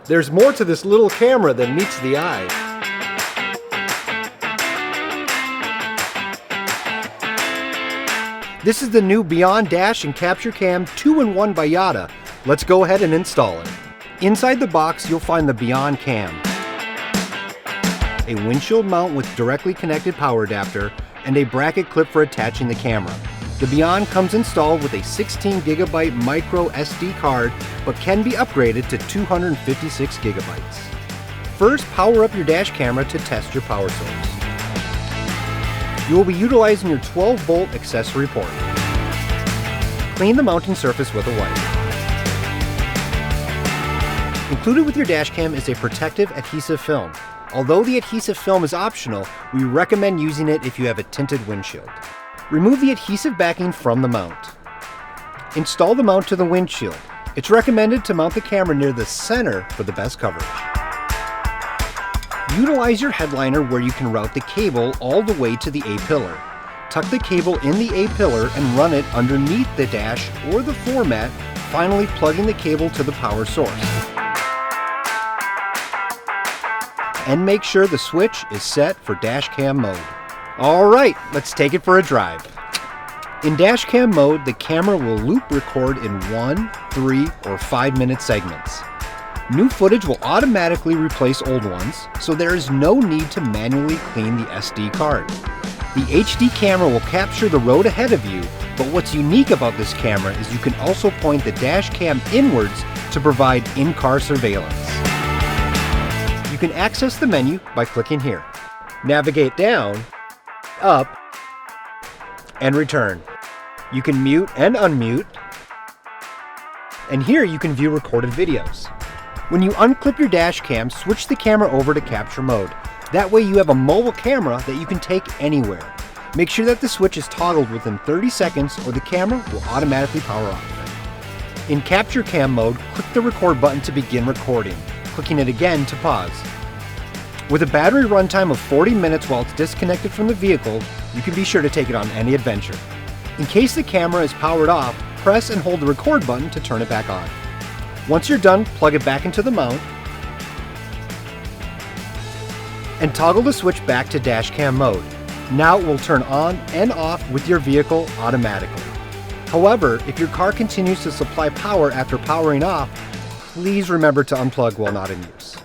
There's more to this little camera than meets the eye. This is the new BEON Dash and Capture Cam 2-in-1 by Yada. Let's go ahead and install it. Inside the box, you'll find the BEON Cam, a windshield mount with directly connected power adapter, and a bracket clip for attaching the camera. The BEON comes installed with a 16GB micro SD card, but can be upgraded to 256 gigabytes. First, power up your dash camera to test your power source. You will be utilizing your 12-volt accessory port. Clean the mounting surface with a wipe. Included with your dash cam is a protective adhesive film. Although the adhesive film is optional, we recommend using it if you have a tinted windshield. Remove the adhesive backing from the mount. Install the mount to the windshield. It's recommended to mount the camera near the center for the best coverage. Utilize your headliner where you can route the cable all the way to the A-pillar. Tuck the cable in the A-pillar and run it underneath the dash or the floor mat, finally plugging the cable to the power source. And make sure the switch is set for dash cam mode. Alright, let's take it for a drive. In dash cam mode, the camera will loop record in 1, 3, or 5 minute segments. New footage will automatically replace old ones, so there is no need to manually clean the SD card. The HD camera will capture the road ahead of you, but what's unique about this camera is you can also point the dash cam inwards to provide in-car surveillance. You can access the menu by clicking here. Navigate down, up, and return. You can mute and unmute, and here you can view recorded videos. When you unclip your dash cam, switch the camera over to capture mode. That way you have a mobile camera that you can take anywhere. Make sure that the switch is toggled within 30 seconds or the camera will automatically power off. In capture cam mode, click the record button to begin recording, clicking it again to pause. With a battery runtime of 40 minutes while it's disconnected from the vehicle, you can be sure to take it on any adventure. In case the camera is powered off, press and hold the record button to turn it back on. Once you're done, plug it back into the mount and toggle the switch back to dash cam mode. Now it will turn on and off with your vehicle automatically. However, if your car continues to supply power after powering off, please remember to unplug while not in use.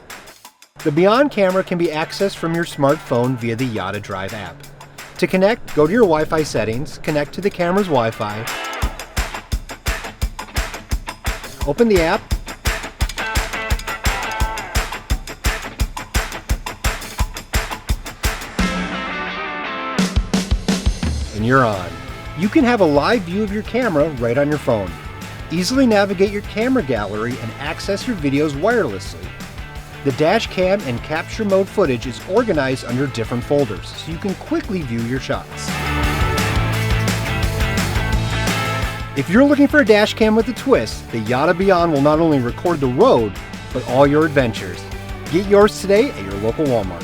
The BEON camera can be accessed from your smartphone via the Yada Drive app. To connect, go to your Wi-Fi settings, connect to the camera's Wi-Fi, open the app, and you're on. You can have a live view of your camera right on your phone. Easily navigate your camera gallery and access your videos wirelessly. The dash cam and capture mode footage is organized under different folders, so you can quickly view your shots. If you're looking for a dash cam with a twist, the Yada BEON will not only record the road, but all your adventures. Get yours today at your local Walmart.